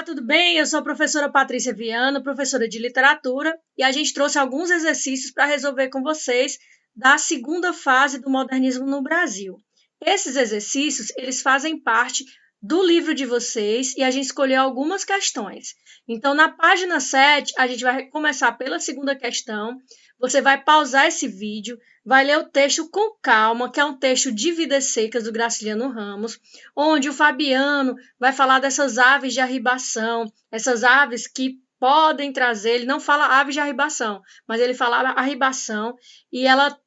tudo bem? Eu sou a professora Patrícia Viana, professora de literatura, e a gente trouxe alguns exercícios para resolver com vocês da segunda fase do modernismo no Brasil. Esses exercícios, eles fazem parte do livro de vocês e a gente escolheu algumas questões. Então, na página 7, a gente vai começar pela segunda questão. Você vai pausar esse vídeo, vai ler o texto com calma, que é um texto de Vidas Secas, do Graciliano Ramos, onde o Fabiano vai falar dessas aves de arribação, essas aves que podem trazer, ele não fala aves de arribação, mas ele fala arribação, e ela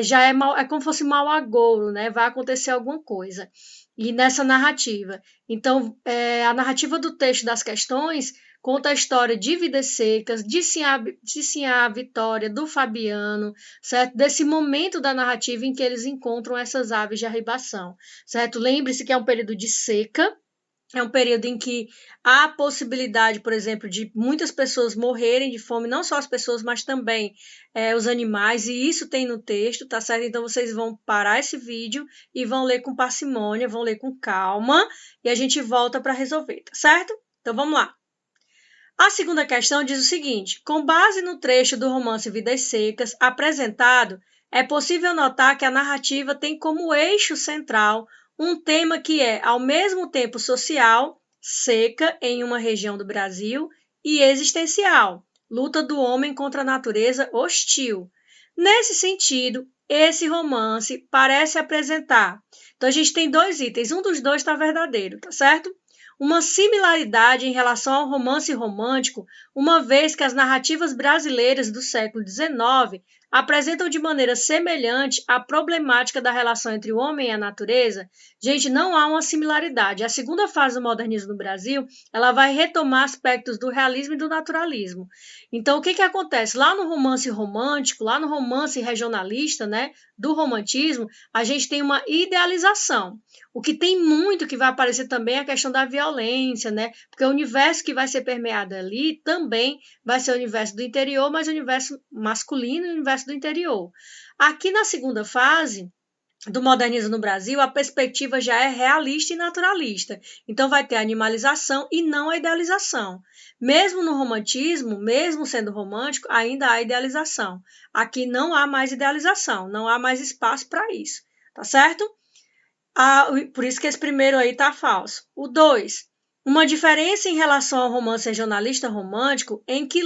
já é, é como se fosse mau agouro, né? Vai acontecer alguma coisa. E nessa narrativa. Então, a narrativa do texto das questões conta a história de Vidas Secas, de Sinhá Vitória, do Fabiano, certo? Desse momento da narrativa em que eles encontram essas aves de arribação, certo? Lembre-se que é um período de seca, é um período em que há a possibilidade, por exemplo, de muitas pessoas morrerem de fome, não só as pessoas, mas também os animais, e isso tem no texto, tá certo? Então vocês vão parar esse vídeo e vão ler com parcimônia, vão ler com calma, e a gente volta para resolver, tá certo? Então vamos lá. A segunda questão diz o seguinte: com base no trecho do romance Vidas Secas apresentado, é possível notar que a narrativa tem como eixo central um tema que é, ao mesmo tempo, social, seca em uma região do Brasil, e existencial, luta do homem contra a natureza hostil. Nesse sentido, esse romance parece apresentar. Então, a gente tem dois itens, um dos dois está verdadeiro, tá certo? Uma similaridade em relação ao romance romântico, uma vez que as narrativas brasileiras do século XIX apresentam de maneira semelhante a problemática da relação entre o homem e a natureza. Gente, não há uma similaridade. A segunda fase do modernismo no Brasil, ela vai retomar aspectos do realismo e do naturalismo. Então, o que acontece? Lá no romance romântico, lá no romance regionalista, né, do romantismo, a gente tem uma idealização. O que tem muito que vai aparecer também é a questão da violência, né? Porque o universo que vai ser permeado ali também vai ser o universo do interior, mas o universo masculino e o universo do interior. Aqui na segunda fase do modernismo no Brasil, a perspectiva já é realista e naturalista. Então vai ter a animalização e não a idealização. Mesmo no romantismo, mesmo sendo romântico, ainda há idealização. Aqui não há mais idealização, não há mais espaço para isso, tá certo? Por isso que esse primeiro aí está falso. O 2, uma diferença em relação ao romance regionalista romântico em que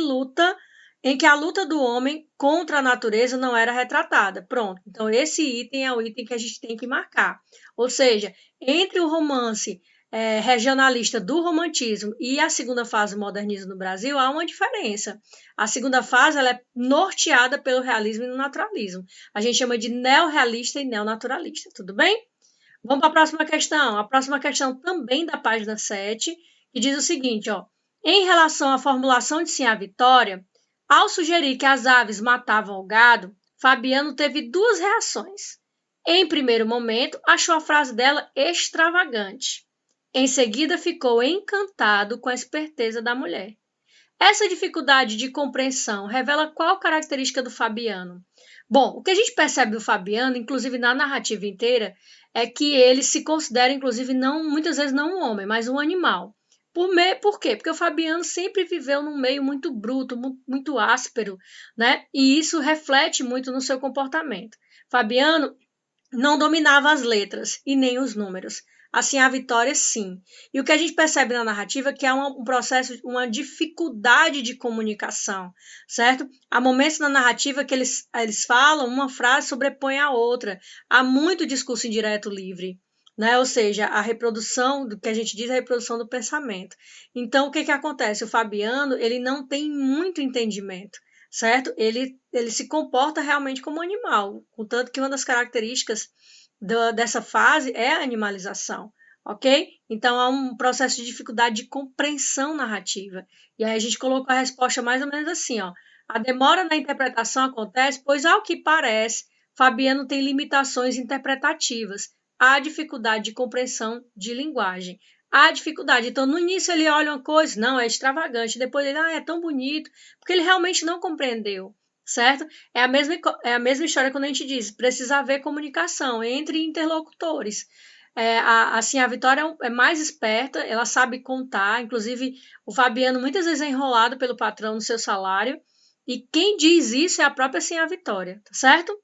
a luta do homem contra a natureza não era retratada. Pronto. Então, esse item é o item que a gente tem que marcar. Ou seja, entre o romance regionalista do romantismo e a segunda fase do modernismo no Brasil, há uma diferença. A segunda fase ela é norteada pelo realismo e no naturalismo. A gente chama de neorrealista e neonaturalista. Tudo bem? Vamos para a próxima questão. A próxima questão também da página 7, que diz o seguinte, ó. Em relação à formulação de Sinhá Vitória, ao sugerir que as aves matavam o gado, Fabiano teve duas reações. Em primeiro momento, achou a frase dela extravagante. Em seguida, ficou encantado com a esperteza da mulher. Essa dificuldade de compreensão revela qual característica do Fabiano? Bom, o que a gente percebe do Fabiano, inclusive na narrativa inteira, é que ele se considera, inclusive, muitas vezes não um homem, mas um animal. Por quê? Porque o Fabiano sempre viveu num meio muito bruto, muito áspero, né? E isso reflete muito no seu comportamento. Fabiano não dominava as letras e nem os números. Assim, a Vitória, sim. E o que a gente percebe na narrativa é que há um processo, uma dificuldade de comunicação, certo? Há momentos na narrativa que eles falam, uma frase sobrepõe a outra. Há muito discurso indireto livre, né? Ou seja, a reprodução, do que a gente diz, a reprodução do pensamento. Então, o que acontece? O Fabiano, ele não tem muito entendimento, certo? Ele se comporta realmente como um animal, contanto que uma das características dessa fase é a animalização, ok? Então, há um processo de dificuldade de compreensão narrativa. E aí a gente colocou a resposta mais ou menos assim, ó. A demora na interpretação acontece, pois, ao que parece, Fabiano tem limitações interpretativas. Há dificuldade de compreensão de linguagem. Há dificuldade. Então, no início ele olha uma coisa, não, é extravagante. Depois ele, é tão bonito, porque ele realmente não compreendeu, certo? É a mesma história quando a gente diz, precisa haver comunicação entre interlocutores. Assim, a Vitória é mais esperta, ela sabe contar, inclusive o Fabiano muitas vezes é enrolado pelo patrão no seu salário, e quem diz isso é a própria Sim a Vitória, tá certo?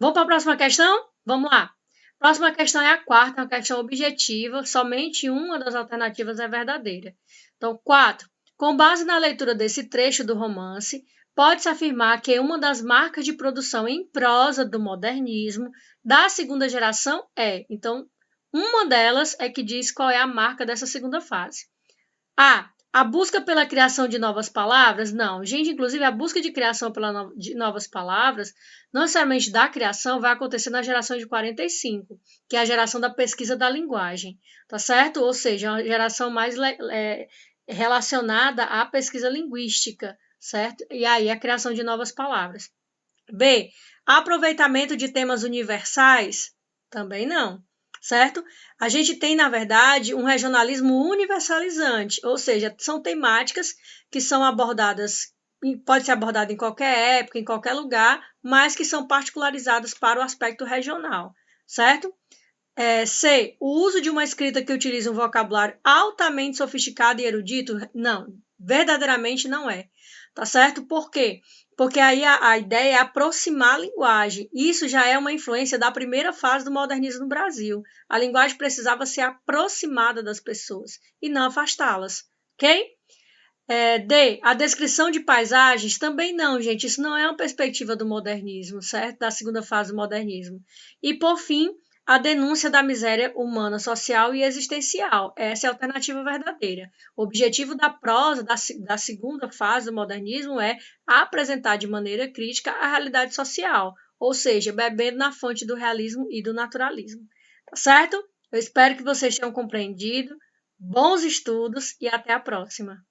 Vamos para a próxima questão? Vamos lá. Próxima questão é a quarta, uma questão objetiva, somente uma das alternativas é verdadeira. Então, 4. Com base na leitura desse trecho do romance, pode-se afirmar que uma das marcas de produção em prosa do modernismo da segunda geração é. Então, uma delas é que diz qual é a marca dessa segunda fase. A busca pela criação de novas palavras? Não. Gente, inclusive, a busca de criação de novas palavras, não necessariamente da criação, vai acontecer na geração de 45, que é a geração da pesquisa da linguagem, tá certo? Ou seja, uma geração mais relacionada à pesquisa linguística, certo? E aí, a criação de novas palavras. B. Aproveitamento de temas universais? Também não, certo? A gente tem, na verdade, um regionalismo universalizante, ou seja, são temáticas que são abordadas, pode ser abordada em qualquer época, em qualquer lugar, mas que são particularizadas para o aspecto regional, certo? C. O uso de uma escrita que utiliza um vocabulário altamente sofisticado e erudito? Não, verdadeiramente não é. Tá certo? Por quê? Porque aí a ideia é aproximar a linguagem. Isso já é uma influência da primeira fase do modernismo no Brasil. A linguagem precisava ser aproximada das pessoas e não afastá-las. Ok? D. A descrição de paisagens? Também não, gente. Isso não é uma perspectiva do modernismo, certo? Da segunda fase do modernismo. E, por fim, a denúncia da miséria humana, social e existencial. Essa é a alternativa verdadeira. O objetivo da prosa da segunda fase do modernismo é apresentar de maneira crítica a realidade social, ou seja, bebendo na fonte do realismo e do naturalismo. Tá certo? Eu espero que vocês tenham compreendido. Bons estudos e até a próxima!